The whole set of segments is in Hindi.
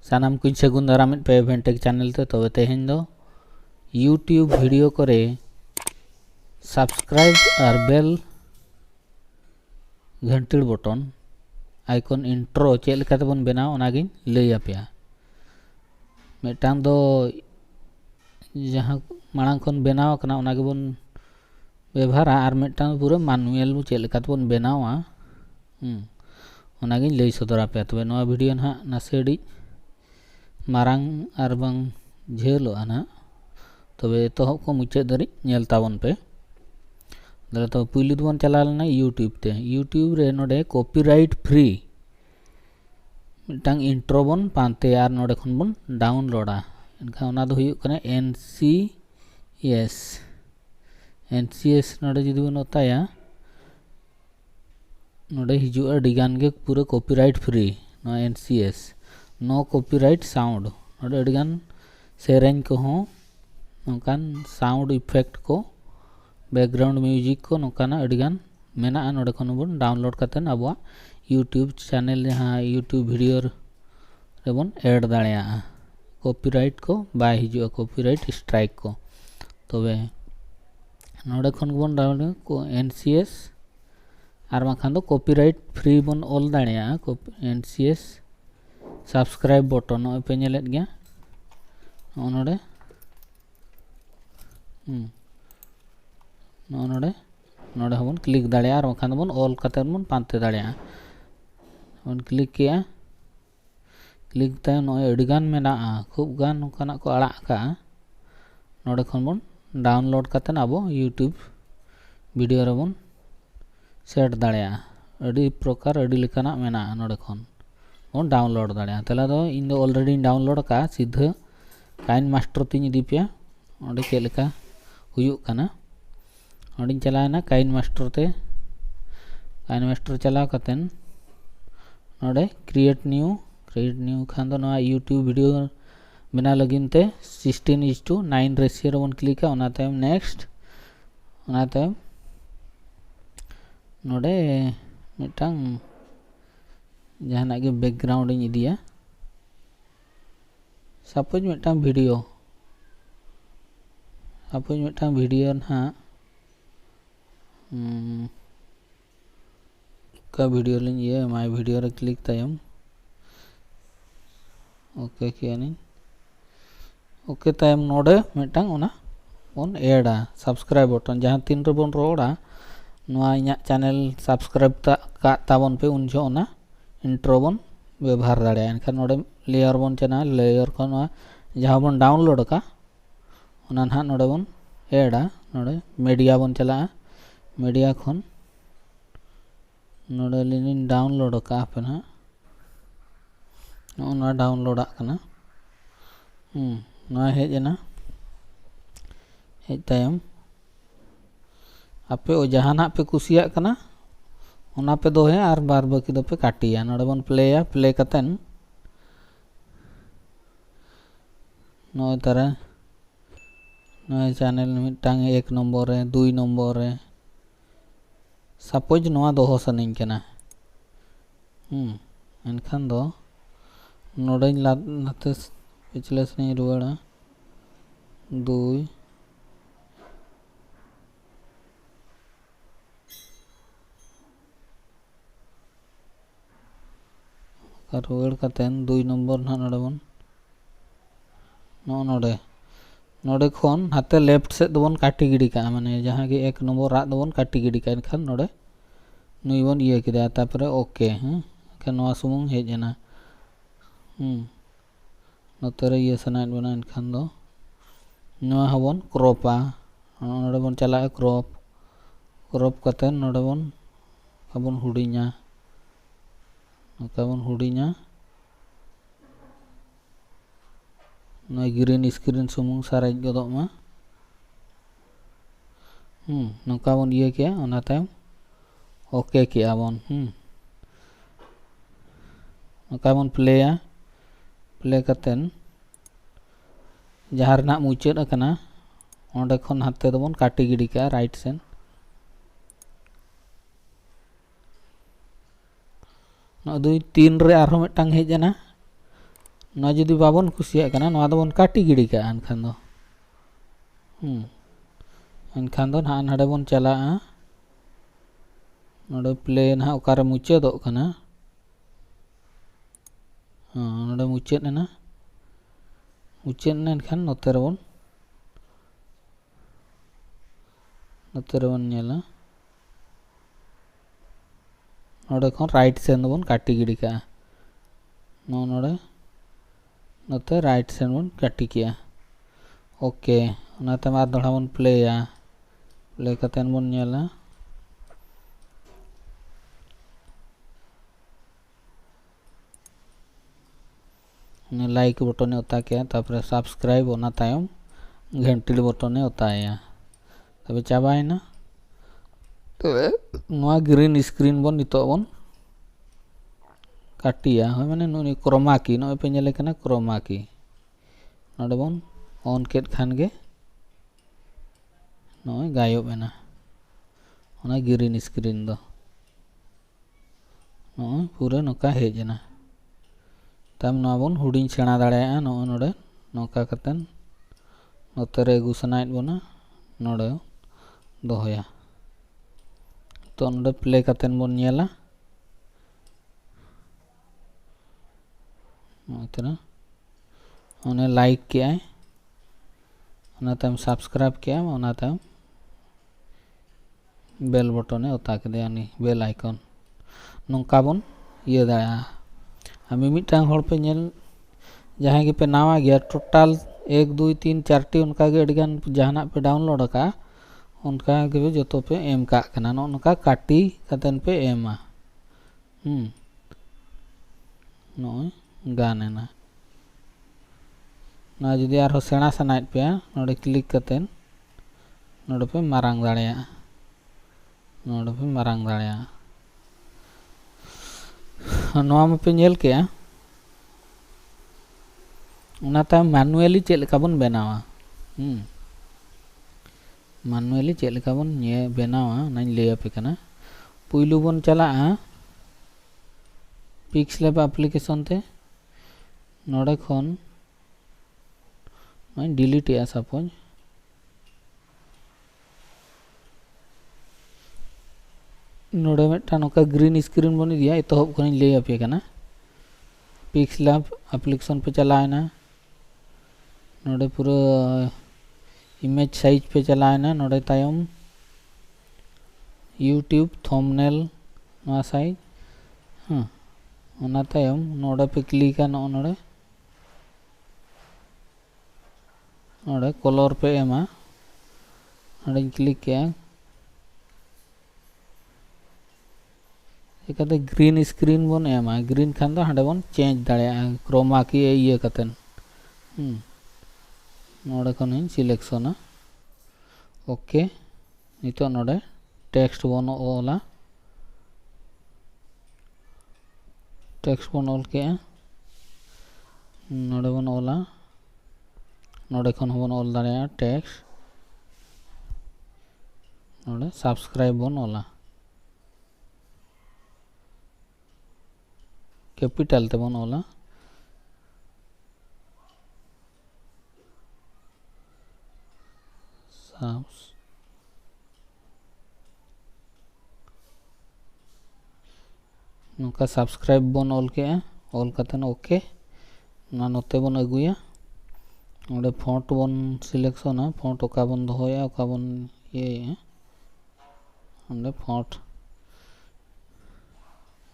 सानाम कुछ सगुन दारामित पे भेंटेक चैनल ते तबे तेहेन दो यूट्यूब वीडियो करे सब्सक्राइब और बेल घंटी बटन आइकन इंट्रो चेक लेका तबन बनाव ओनागिन लई आपेया मिटांग दो जहां मांग खन बनाव कना ओनागे बन व्यवहार और मिटांग पूरा मैनुअल चेक लेका तबन बनावा ओनागिन लई सदर आपेया तबे नवा वीडियो ना नासेडी मारांग और बांग झेलो आना तबे तो को मुचाद दारी नेल ताबन पे दले तो पुइलु दोबन चला लेना यूट्यूब रे नोडे कॉपीराइट फ्री मिटांग इंट्रो बन पांते यार नोडे खन बन डाउनलोडा इनका ओना दो हुयु कने एनसीएस नोडे जुदी बन ओताया नोडे हिजु अडिगान गे पूरा कॉपीराइट फ्री नो एनसीएस नो कॉपीराइट साउंड नोडे अडिगान सेरेंज को हो नोकान साउंड इफेक्ट को बैकग्राउंड म्यूजिक को नोकाना अडिगान मेना नोडे खन बन डाउनलोड करते अबवा यूट्यूब चैनल जहाँ यूट्यूब वीडियो रेबन ऐड दाड़िया कॉपीराइट को बाय हिजुआ कॉपीराइट स्ट्राइक को तबे नोडे खन बन डाउनलोड को एनसीएस और बाखान दो कॉपीराइट फ्री बन ऑल दाड़िया एनसीएस सब्सक्राइब बटन नो पे नेलेत गया नोडे नोडे नोडे हबन क्लिक दाड़िया और बाखान बन ऑल करते बन पांते दाड़िया बन क्लिक किया क्लिक ताय नो अडिगान मेना खूब गान नोकाना को आड़ा का नोडे खन बन डाउनलोड करते अबो यूट्यूब वीडियो रेबन सेट दाड़िया अड़ी प्रकार अड़ी लेकाना मेना नोडे खन बन डाउनलोड दाड़िया तला दो इन दो ऑलरेडी डाउनलोड का सीधा काइन मास्टर तीन इदी पे ओंडे चेक लेका हुयुक काना ओंडिन चलायना काइन मास्टर चलाव कतेन नोडे क्रिएट न्यू खान दो नवा यूट्यूब वीडियो बना लगिन ते 16:9 रेशियो रे बन क्लिका ओना तायम नेक्स्ट ओना तायम नोडे मिटांग जहाना के बैकग्राउंड इन इदिया सपोज मिटांग वीडियो ना का वीडियो लिन ये माय वीडियो रे क्लिक तायम ओके किया नहीं ओके तायम नोडे मिटांग ओना बन ऐडा सब्सक्राइब बटन जहां तीन रे बन रोड़ा नवा इना चैनल सब्सक्राइब ताबन पे उन जो ओना इंट्रो बन व्यवहार दाड़िया एनखान नोडे लेयर बन चना लेयर को नवा जहां बन डाउनलोड का ओना ना नोडे बन ऐडा नोडे मीडिया बन चला मीडिया खन नोडे लिन डाउनलोड का पे ना ओना डाउनलोड आकना नवा हेजना हेज तायम आपे ओ जहाना पे कुसिया कना ओना पे दो है और बार बाकी दो पे काटिया नोडे बन प्लेया प्ले कतन नो तरह नो चैनल मिटांग 1 नंबर रे 2 नंबर रे सपोज नवा दोहो सनिंग कना एनखान दो नोडे नाते पिछले से रुवाड़ा 2 रुवाड़ कतेन 2 नंबर ना नोडे बन नोडे खन हाते लेफ्ट से दोबन काटी गिडी का माने जहां के 1 नंबर रा दोबन काटी गिडी का एनखान नोडे नुई बन ये किदा तापरे ओके के नवा सुमुंग हेजना नोतरे ये सनाइन बना एनखान दो नवा हबन क्रॉपा नोडे बन चला क्रॉप कतेन नोडे बन हबन हुडिኛ नोका बन हुडिኛ नोय ग्रीन स्क्रीन सुमुंग साराय गदोक मा नोका बन ये किया ओना तायम ओके किया बन नोका बन प्ले कतेन जहां रना मुचाद अकना ओंडे खन हाते दोबन काटी गिडी का राइट सेन दुई तीन रे आरो मिटांग हेजना ना जुदी बाबन कुसिया कना नवा दबन काटी गिड़ी का एनखान दो एनखान दो ना नडे बन चला नडे प्ले ना ओकारे मुचाद कना नडे मुचाद ना एनखान नोते रेबन नेला नोडे खन राइट सेन बन काटी गिड़ी का नोडे नोते राइट सेन बन काटी किया ओके ओनाते मार दोड़ा बन प्ले कतेन बन नेला लाइक बटने ओता के तापर सब्सक्राइब ओना तायम घंटी बटने ओताया तबे चाबायना तबे नोआ ग्रीन स्क्रीन बन नितो बन काटिया होय माने नुनी क्रोमा की नो पे नेले कना क्रोमा की नोडे बन ऑन केट खान गे नोय गायब एना ओना ग्रीन स्क्रीन दो नोय पूरा नोका हेजना तम नोआ बन हुडिंग सेणा दाड़ेया नोडे नोका कतेन नोते रे अगु सनायत बना नोडे दोहया तो नोडे प्ले कतेन बन नेला इतना उन्हें लाइक किया है उन्हें सब्सक्राइब किया उन्हें बेल बटने ओता के यानी बेल आइकन नौका बन ये दाया हमें मिटांग होड़ पे नेल जहाँ के पे नावा गया टोटल 1 2 3 4 टी उनका के अड़गान जहाना पे डाउनलोड का उनका के जो तो पे एम का कना उनका काटी कतन पे एमा नोय गाने ना जुदी आरो सेणा सनायत पे नोडे क्लिक कतेन नोडे पे मारांग दाड़ेया नोआ में पे नेल के उनाता मैनुअली चेक लेका बन बनावा मैनुअली चेक लेका बन ये बनावा नाइन ले पे कना पुइलु बन चला पिक्सलैब एप्लीकेशन ते नोडे खन मैं डिलीट या सपोज नोडे मेटा नोका ग्रीन स्क्रीन बन दिया एतहब खन ले पे कना पिक्सलैब एप्लीकेशन पे चलाएना नोडे पूरा इमेज साइज पे चलाएना नोडे तायम यूट्यूब थंबनेल नोआ साइज ओना तायम नोडे पे क्लिक नोडे कलर पे एमा नोडे क्लिक किया इकाते ग्रीन स्क्रीन बन एमा ग्रीन खान दो हांडे बन चेंज दाड़े क्रोमा की ये कतेन नोडे खन सिलेक्शन ओके नितो नोडे टेक्स्ट बन ओला टेक्स्ट बन ओल के नोडे बन ओला नोडे खन बन ओल दाड़े टेक्स्ट नोडे सब्सक्राइब बन ओला कैपिटल ते बन ओला नोका सब्सक्राइब बन ओल के ओल कतन ओके ना नोते बन अगुया ओडे फॉन्ट बन सिलेक्शन फॉन्ट ओका बन दोया ओका बन ये ओडे फॉन्ट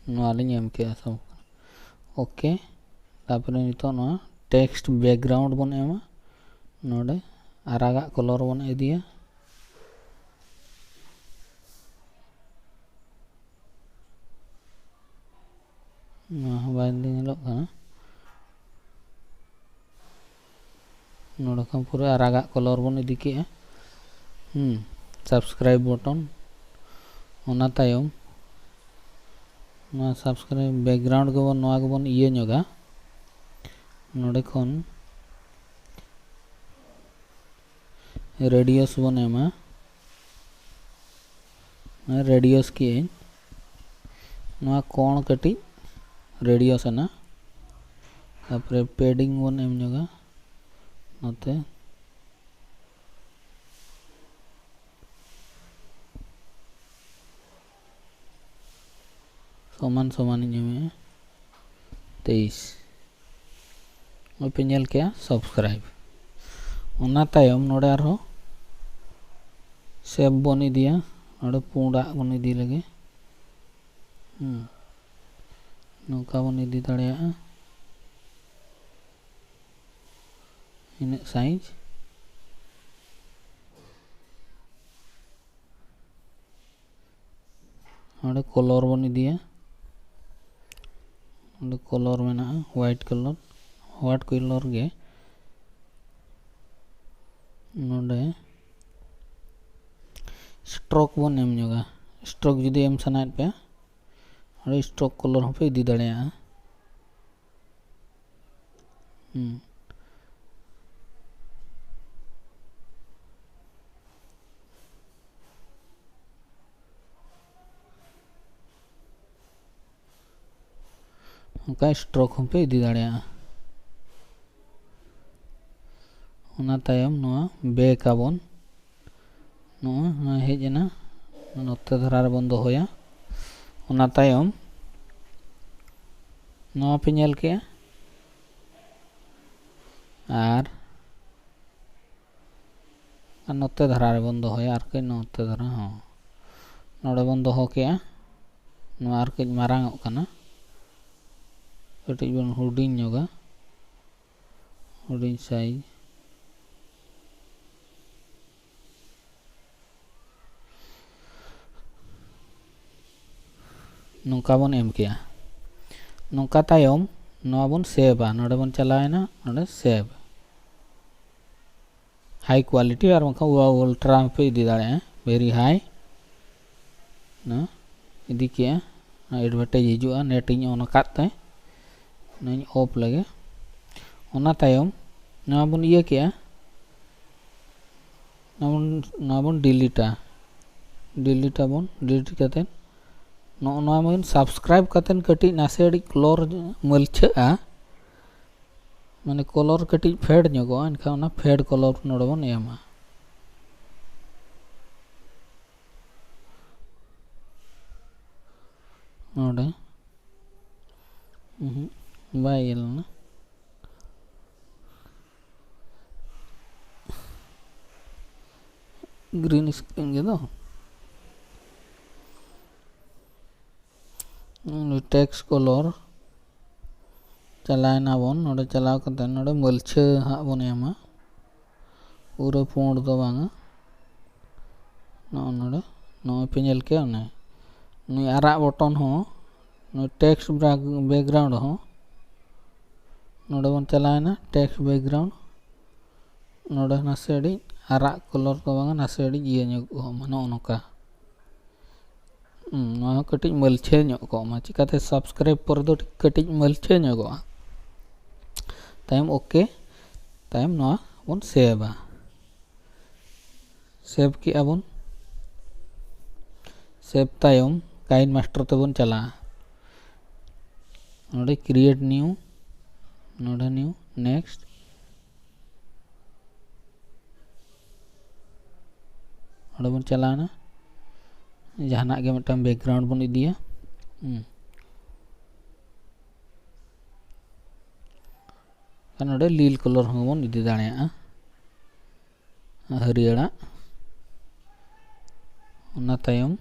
नोआलिंग एम के सब ओके तापर नितो ना टेक्स्ट बैकग्राउंड बन एमा नोडे आरागा कलर बन इदिया नोडे खन पूरा आरागा कलर बन इदी के सब्सक्राइब बटन ओना तायम ना सब्सक्राइब बैकग्राउंड के बन नोआ के बन ये नोगा नोडे खन रेडियस बन एमा रेडियस की नोआ कोण कटी रेडियस ना तापरे पेडिंग बन एम जोगा नोते समान समान में 23 पे नेल के सब्सक्राइब ओना तायम नोडे आरो सेव बन इदिया नोडे पुंडा बन इदी लगे नौका बन इदी दाड़िया इन साइज नोडे कलर बन इदिया नोडे कलर मेना व्हाइट कलर गे नोडे स्ट्रोक बन एम जोगा स्ट्रोक जुदी एम सनायत पे और स्ट्रोक कलर पे इदी दाड़िया उनका स्ट्रोक पे इदी दाड़िया ओना तायम नोआ बैक आबन नोआ हेजना नोते धरार बन दोहोया ओना तायम नोआ पे नेल के आर नोते धरार बन दोहोया आर के नोते धरा हां नोडे बन दोहो के नोआ आर के मारांग ओकना कटी बन हुडिंग जोगा हुडिंग साइज नौका बन एम के नौका तायम नोआ बन सेव नोडे बन चलाएना नोडे सेव हाई क्वालिटी और अल्ट्रा पे इदी दाड़े वेरी हाई ना इदी के एडवर्टाइज हिजुआ नेट इन ऑन काते नई ऑफ लगे ओना तायम नोआ बन इया के नोआ बन डिलीट करते नोन सब्सक्राइब करते कटी नासे कलर मलछा माने कलर कटी फेड जोगो एनखा फेड कलर नोडे बन एमा नोडे बायलना ग्रीन स्क्रीन के दो टेक्स कलर चलाना बन नोडे चलाव करते नोडे मलछा हाँ बन एमा पूरा पुंड दो बांगा नोडे नोए पे नेल के ओने नुई आरा बटन हो नुई टेक्स्ट बैकग्राउंड हो नोडे बन चलाना टेक्स्ट बैकग्राउंड नोडे नासे आरा कलर दो बांगा नासे ये हो मानो नोका कटी मलछे मा चिकाते सब्सक्राइब पर दो कटी मलछे तायम ओके तायम नोआ बन सेव के बन सेव तायम काइन मास्टर ते बन चला नोडे क्रिएट न्यू नोडे न्यू नेक्स्ट नोडे बन चलाना जहाना के मिटम बैकग्राउंड बन इदिया नोडे लील कलर हों बन इदी दाड़ेया हरियाड़ा ओना तायम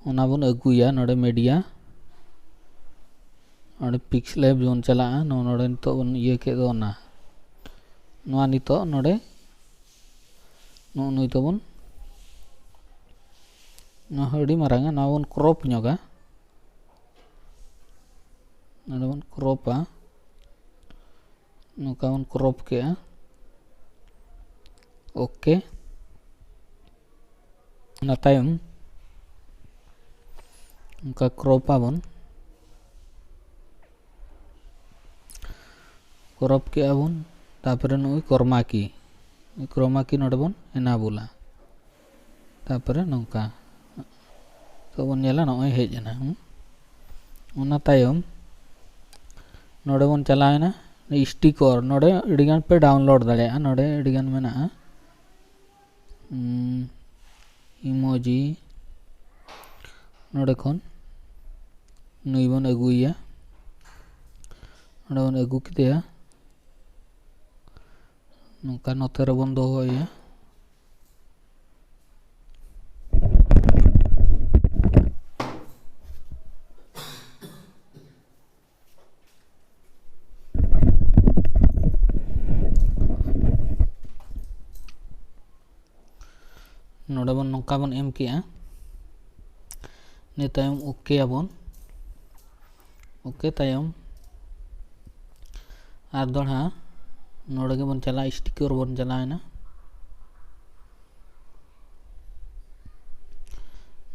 ओना बन अगुया नोडे मीडिया नोडे पिक्सल ऐप जोन चला नोडे नितो बन ये के दो ना नोआ नितो नोडे नुई तो बन हड़ी मारांगा ना बन क्रॉप जोगा नोडे बन क्रॉपा नौका बन क्रॉप के ओके ना तायम उनका क्रॉपा बन क्रॉप के बन तापरे नुई क्रोमा की नोडे बन एनाबुला तापरे नौका तो बन नेला नॉय हेजना ओना तायम नोडे बन चलाएना स्टिकर नोडे अड़ीगान पे डाउनलोड दाड़ेया नोडे अड़ीगान मेना इमोजी नोडे खन नुई बन अगुया नोडे बन अगु किदेया नौका नोते रे बन दोहोया नोडे बन नौका बन एम किया ने तायम ओके आबन ओके तायम आर दोड़ा नोडे के बन चला स्टिकर बन चलाएना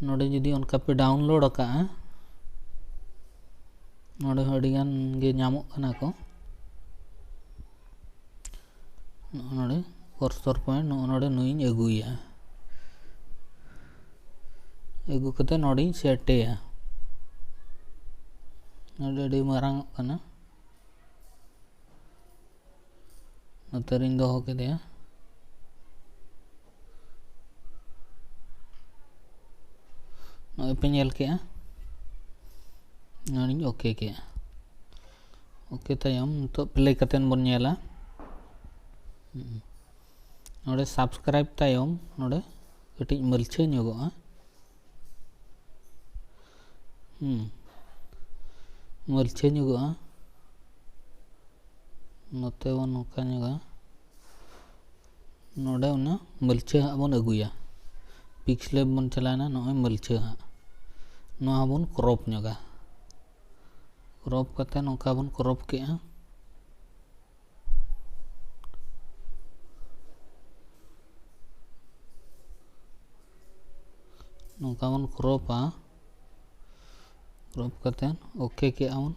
नोडे जुदी उनका पे डाउनलोड का नोडे अड़ीगान गे नामोग कना को नोडे कर्सर पॉइंट नोडे नुई अगुया अगु कते नोडी सेटेया नोडे अड़ी मारांग कना नोतरिन दोहो केदेया पे नेल के नोडी ओके के ओके तायम तो प्ले कतेन बन नेला नोडे सब्सक्राइब तायम नोडे कटी मलछे ᱧᱚᱜᱚᱜᱼᱟ मलछे ᱧᱚᱜᱚᱜᱼᱟ नोते बन नौका ᱧᱚᱜᱟ नोडे उना मलछे हाँ बन अगुया पिक्सलेब बन चलाना नॉय मलछे हाँ नोआ बन क्रॉप ᱧᱚᱜᱟ क्रॉप कते नौका बन क्रॉप के नौका बन क्रॉपा क्रॉप कते ओके के आउन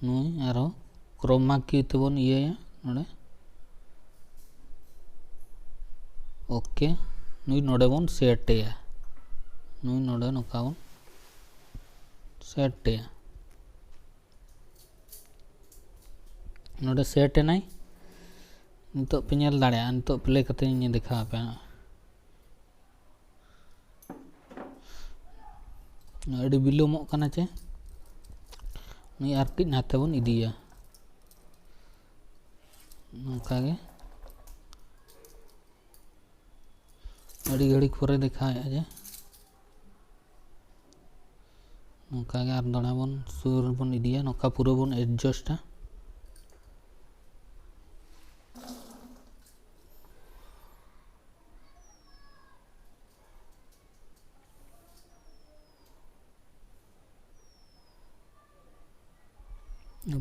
नुई आरो क्रोमा की तबन ये नोडे ओके नुई नोडे बन सेटेया नुई नोडे नौका बन सेटेया नोडे सेट नाई नितो पे नेल दाड़ेया नितो प्ले कते इन देखा पे अड़ी बिलोमोग कना चे नुई आर कई नाते बन इदिया नौका गे अड़ी घड़ी परे देखा जे नौका गे आर दड़ा बन सुर बन इदिया नौका पूरा बन एडजस्टा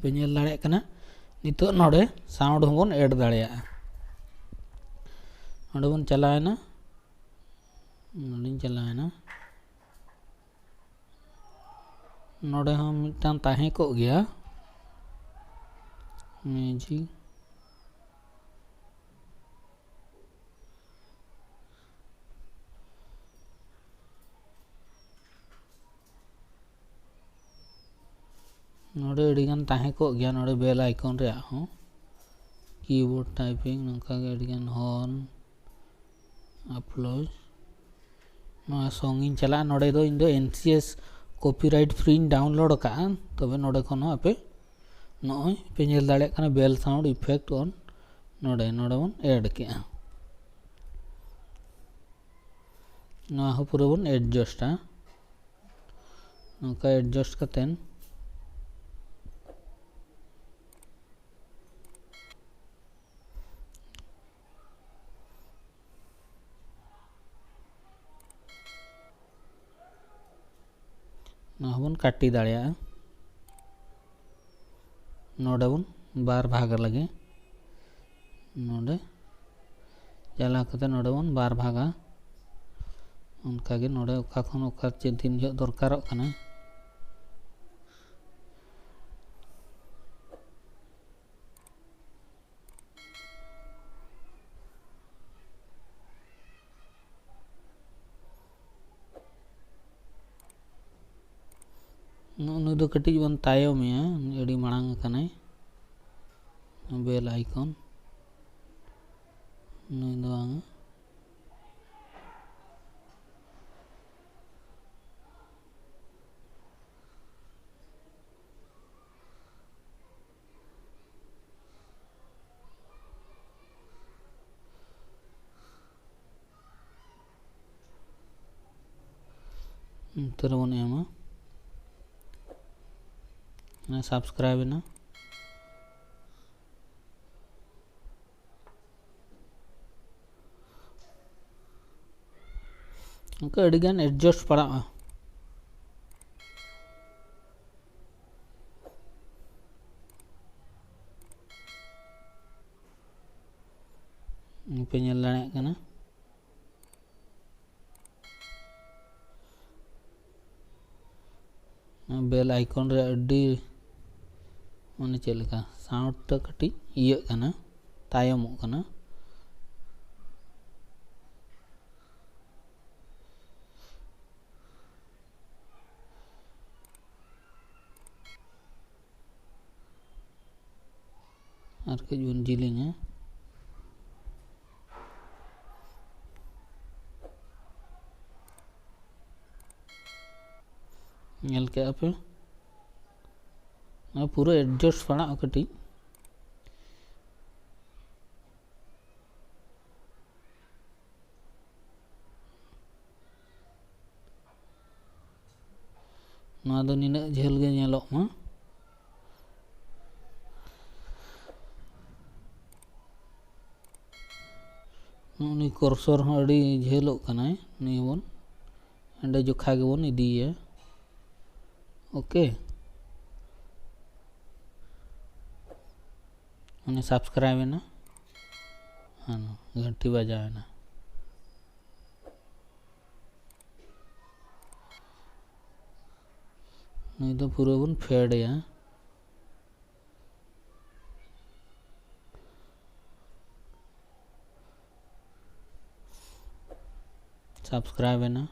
पे नेल दाड़े कना नितो नोडे साउंड बन ऐड दाड़ेया नोडे बन चलाएना नोडे चलाएना नोडे हम मिटान ताहे को गया म्यूजिक नोडे अड़ीगान ताहे को गया नोडे बेल आइकन रे हो कीबोर्ड टाइपिंग नौका गे अड़ीगान हॉर्न अपलोड नोआ सॉन्ग इन चला नोडे दो इन दो एनसीएस कॉपीराइट फ्री डाउनलोड का तबे नोडे खन आपे नॉय पे नेल दाड़े कना बेल साउंड इफेक्ट ऑन नोडे नोडे बन ऐड के नोआ हो पूरा बन एडजस्टा नौका एडजस्ट कतेन बन काटी दाड़िया नोडे बन बार भाग लगे नोडे चला कते नोडे बन बार भागा उनका गे नोडे ओका खन ओका चेद दिन जो दरकारोग कना नुई नुई दो कटिज बन तायम में अड़ी मांग कनाय बेल आइकन नुई दो आंग तेरबन एमा सब्सक्राइब ना उनका अड़ीगान एडजस्ट पड़ा पे ñel dañe kana bell icon रे अड्डी माने चेलका साउंड टा कटी इया कना तायमोग कना और के जुन जिलिंगा ñel के पे पूरा एडजस्ट पड़ा कटी ना दो निना झेल गे ñेलोग मा उनी कर्सर हो अड़ी झेलोग कनाय नि बन अंडे जोखा गे बन इदीया ओके उन्हें सब्सक्राइब है ना हाँ घंटी बजाए ना नहीं तो पूरा बन फेड है सब्सक्राइब है ना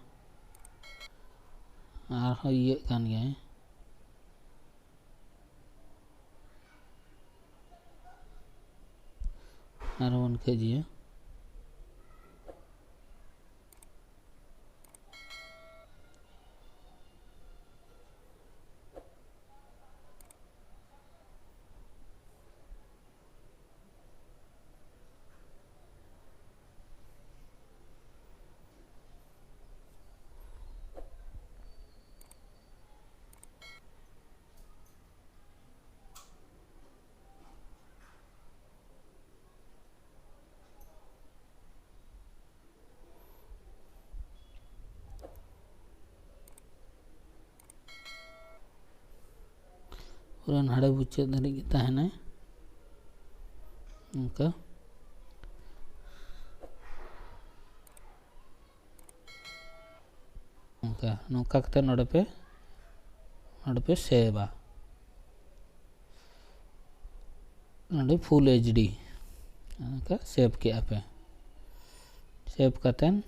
और ये कान गया है और वन के जी पूरा नाड़े बुच्चे धरी तहना उनका उनका नौका कते नोड़े पे सेवा नोड़े फुल एचडी उनका सेव के पे सेव कतेन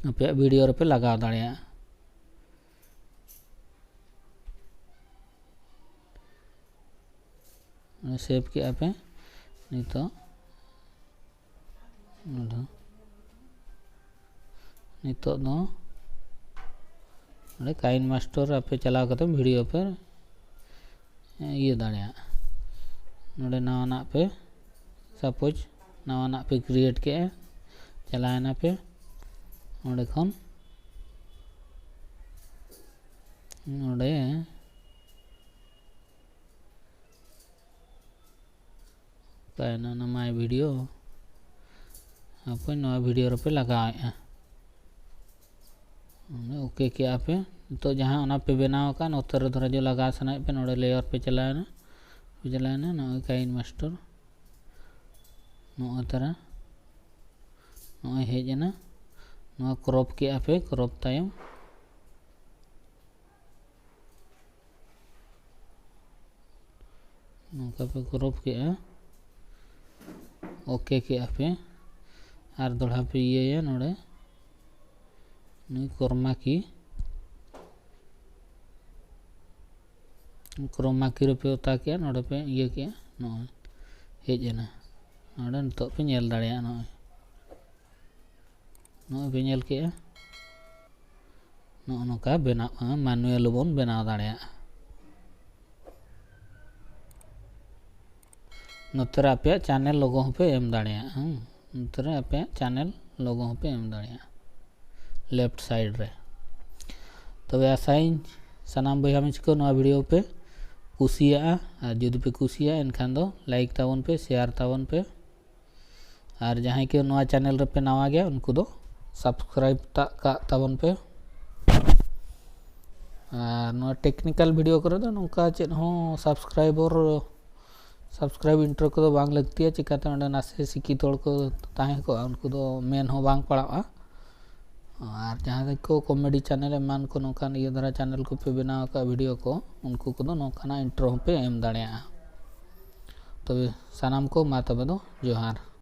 पे वीडियो पे लगा दाड़िया सेव के पे नितो नितो दो काइन मास्टर आपे चलाव करते वीडियो पर ये दाड़िया नोड़े नवाना पे सपोज नवाना पे क्रिएट के चलाना पे नोड़े खन नोड़े कहना ना माय वीडियो अपन नवा वीडियो पे लगाए ओके क्या पे तो जहाँ उना पे बनाव का उत्तर धरा जो लगा सना पे नोड़े लेयर पे चलाना ना काइन मास्टर नो तरह नो हेजना नो क्रॉप के पे क्रॉप तायम नोका पे क्रॉप के ओके के पे और दोड़ा पे ये नोड़े नुई कर्मा की क्रोमा की पे उता के नोड़े पे ये के नॉय हेज एना नोड़े नितो पे नेल दाड़िया नॉय नॉय पे नेल के नोका बेना मैनुअल बोन बेना दाड़िया नोतरे आपे चैनल लोगो पे एम दाड़िया नोतरे आपे चैनल लोगो पे एम दाड़िया लेफ्ट साइड रे तब ऐसा ही सानाम बया मिचको नवा वीडियो पे कुसिया और जुदी पे कुसिया एनखान दो लाइक तावन पे शेयर तावन पे और जहाँ के नवा चैनल रे पे नवा गया उनको दो सब्सक्राइब तावन पे और नवा टेक्निकल वीडियो करे दो नौका चेद हो सब्सक्राइब इंट्रो को बांग लगती है चिकाते अंडे नासे सिकी तोड़ को ताहे को उनको दो मेन हो बांग पड़ा और जहाँ को कॉमेडी चैनल एमान को नौका ये धरा चैनल को पे बनाव का वीडियो को उनको को दो नौका इंट्रो पे एम दाड़िया तो सानाम को मा तबे दो जोहार।